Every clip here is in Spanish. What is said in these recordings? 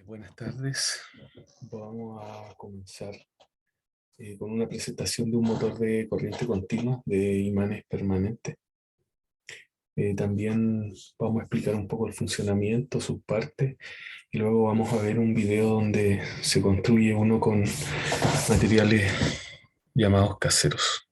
Buenas tardes. Vamos a comenzar con una presentación de un motor de corriente continua de imanes permanentes. También vamos a explicar un poco el funcionamiento, sus partes, y luego vamos a ver un video donde se construye uno con materiales llamados caseros.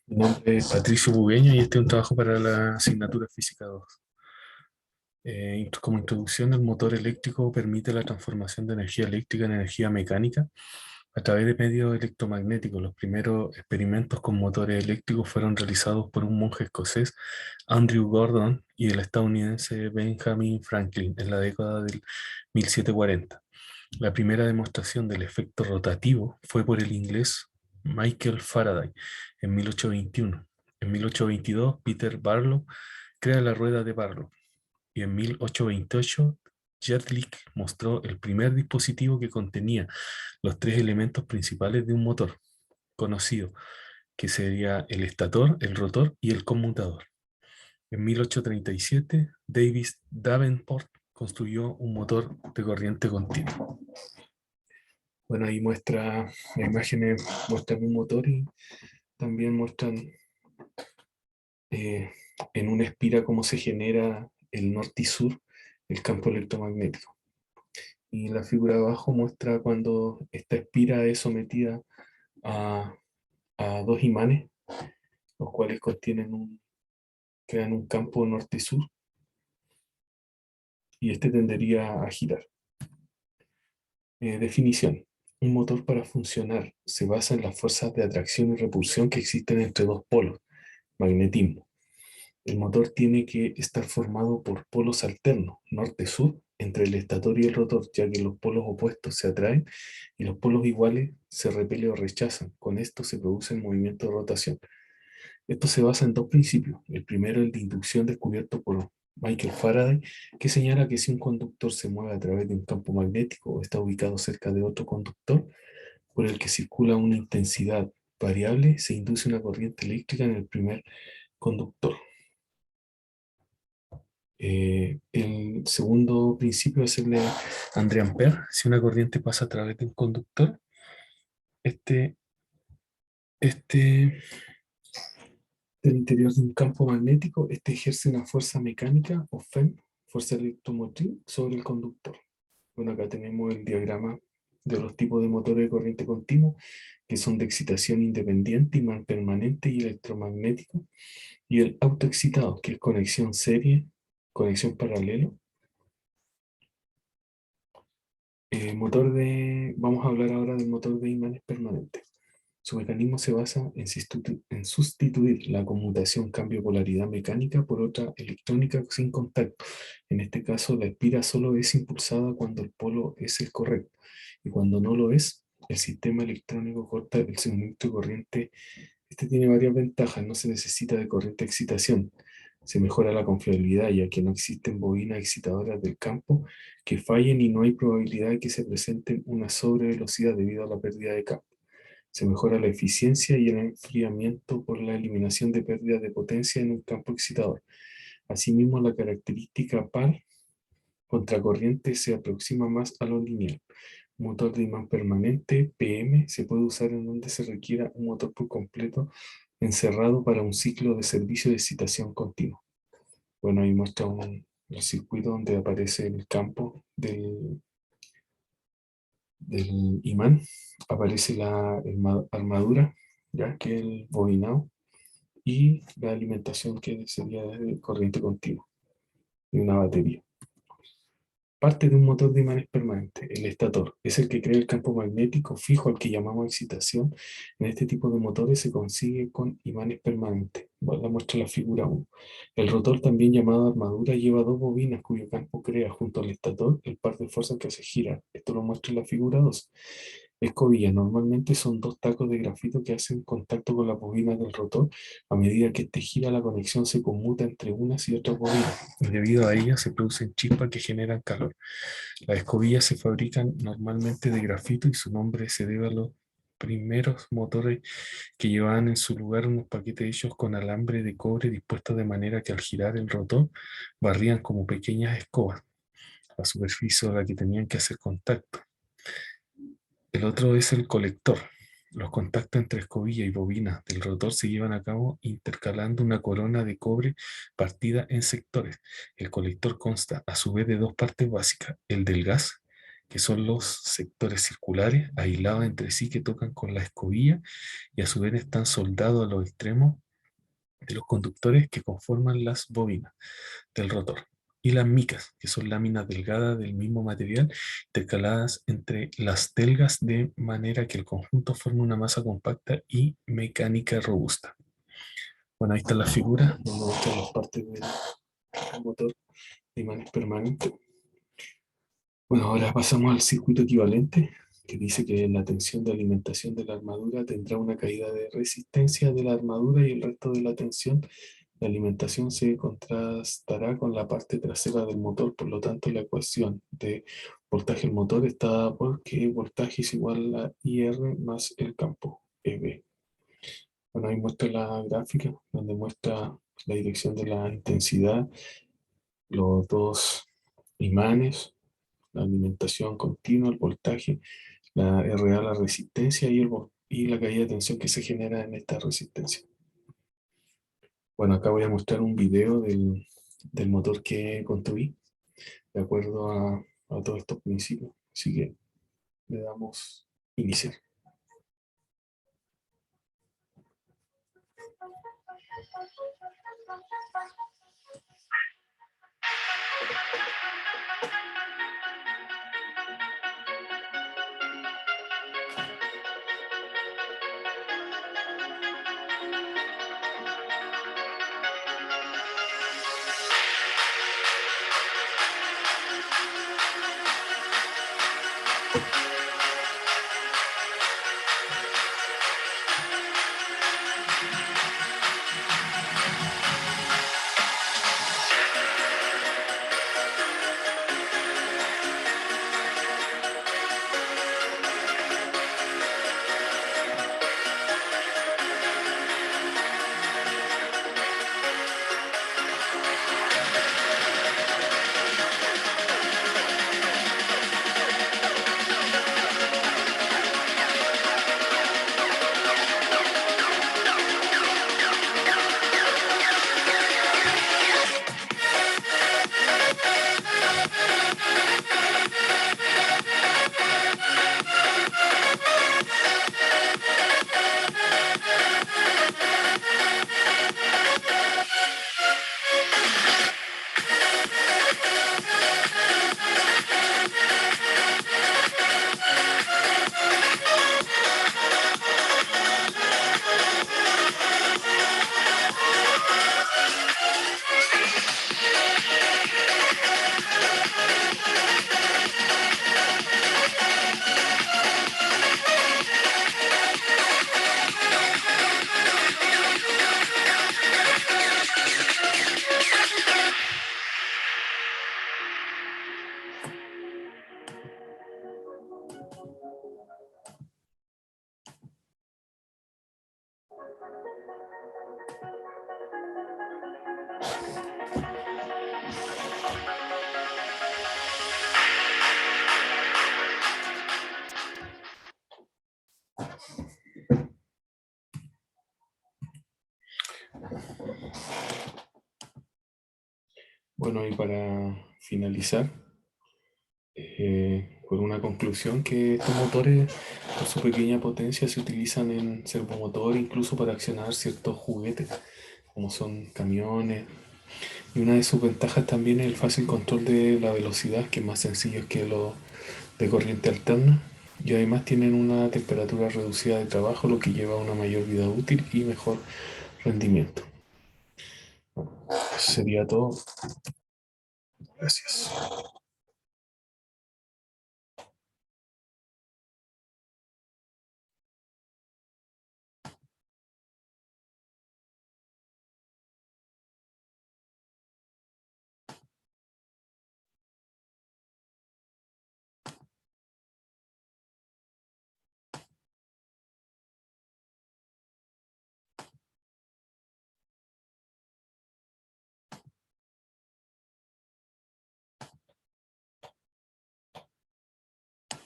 Mi nombre es Patricio Bugueño y este es un trabajo para la asignatura Física 2. Como introducción, el motor eléctrico permite la transformación de energía eléctrica en energía mecánica a través de medios electromagnéticos. Los primeros experimentos con motores eléctricos fueron realizados por un monje escocés, Andrew Gordon, y el estadounidense Benjamin Franklin en la década del 1740. La primera demostración del efecto rotativo fue por el inglés Michael Faraday en 1821. En 1822, Peter Barlow crea la rueda de Barlow y en 1828 Jetlick mostró el primer dispositivo que contenía los tres elementos principales de un motor conocido, que sería el estator, el rotor y el conmutador. En 1837, Davis Davenport construyó un motor de corriente continua. Bueno, ahí muestra, las imágenes muestran un motor y también muestran en una espira cómo se genera el norte y sur, el campo electromagnético. Y la figura de abajo muestra cuando esta espira es sometida a, a dos imanes, los cuales crean un campo norte y sur, y este tendería a girar. Definición. Un motor para funcionar se basa en las fuerzas de atracción y repulsión que existen entre dos polos, magnetismo. El motor tiene que estar formado por polos alternos, norte-sur, entre el estator y el rotor, ya que los polos opuestos se atraen y los polos iguales se repelen o rechazan. Con esto se produce el movimiento de rotación. Esto se basa en dos principios. El primero, el de inducción, descubierto por Michael Faraday, que señala que si un conductor se mueve a través de un campo magnético o está ubicado cerca de otro conductor por el que circula una intensidad variable, se induce una corriente eléctrica en el primer conductor. El segundo principio es el de André Ampère. Si una corriente pasa a través de un conductor, este del interior de un campo magnético, este ejerce una fuerza mecánica o FEM, fuerza electromotriz, sobre el conductor. Bueno, acá tenemos el diagrama de los tipos de motores de corriente continua, que son de excitación independiente, imán permanente y electromagnético, y el autoexcitado, que es conexión serie, conexión paralelo. Vamos a hablar ahora del motor de imanes permanentes. Su mecanismo se basa en sustituir la conmutación cambio-polaridad mecánica por otra electrónica sin contacto. En este caso, la espira solo es impulsada cuando el polo es el correcto, y cuando no lo es, el sistema electrónico corta el suministro de corriente. Este tiene varias ventajas: no se necesita de corriente de excitación, se mejora la confiabilidad, ya que no existen bobinas excitadoras del campo que fallen y no hay probabilidad de que se presente una sobrevelocidad debido a la pérdida de campo. Se mejora la eficiencia y el enfriamiento por la eliminación de pérdidas de potencia en un campo excitador. Asimismo, la característica par contracorriente se aproxima más a lo lineal. Motor de imán permanente, PM, se puede usar en donde se requiera un motor por completo encerrado para un ciclo de servicio de excitación continua. Bueno, ahí muestra el circuito donde aparece el campo del imán. Aparece la armadura, ya que el bobinado, y la alimentación, que sería de corriente continua, y una batería. Parte de un motor de imanes permanente, el estator, es el que crea el campo magnético fijo al que llamamos excitación. En este tipo de motores se consigue con imanes permanentes. La muestra la figura 1. El rotor, también llamado armadura, lleva dos bobinas cuyo campo crea junto al estator el par de fuerzas que hace girar. Esto lo muestra en la figura 2. Escobillas normalmente son dos tacos de grafito que hacen contacto con las bobinas del rotor. A medida que este gira, la conexión se conmuta entre unas y otras bobinas, y debido a ellas se producen chispas que generan calor. Las escobillas se fabrican normalmente de grafito y su nombre se debe a los primeros motores que llevaban en su lugar unos paquetes hechos con alambre de cobre dispuestos de manera que al girar el rotor barrían como pequeñas escobas la superficie a la que tenían que hacer contacto. El otro es el colector. Los contactos entre escobilla y bobina del rotor se llevan a cabo intercalando una corona de cobre partida en sectores. El colector consta a su vez de dos partes básicas, el del gas, que son los sectores circulares aislados entre sí que tocan con la escobilla y a su vez están soldados a los extremos de los conductores que conforman las bobinas del rotor, y las micas, que son láminas delgadas del mismo material intercaladas entre las telgas de manera que el conjunto forme una masa compacta y mecánica robusta. Bueno, ahí está la figura donde muestran las partes del motor de imanes permanentes. Bueno, ahora pasamos al circuito equivalente, que dice que la tensión de alimentación de la armadura tendrá una caída de resistencia de la armadura y el resto de la tensión de alimentación se contrastará con la parte trasera del motor. Por lo tanto, la ecuación de voltaje del motor está dada por que voltaje es igual a IR más el campo EB. Bueno, ahí muestra la gráfica donde muestra la dirección de la intensidad, los dos imanes, la alimentación continua, el voltaje, la RA, la resistencia y la caída de tensión que se genera en esta resistencia. Bueno, acá voy a mostrar un video del motor que construí de acuerdo a todos estos principios. Así que le damos iniciar. Bueno, y para finalizar, con una conclusión que estos motores, por su pequeña potencia, se utilizan en servomotor, incluso para accionar ciertos juguetes, como son camiones. Y una de sus ventajas también es el fácil control de la velocidad, que es más sencillo que los de corriente alterna. Y además tienen una temperatura reducida de trabajo, lo que lleva a una mayor vida útil y mejor rendimiento. Eso sería todo. Gracias.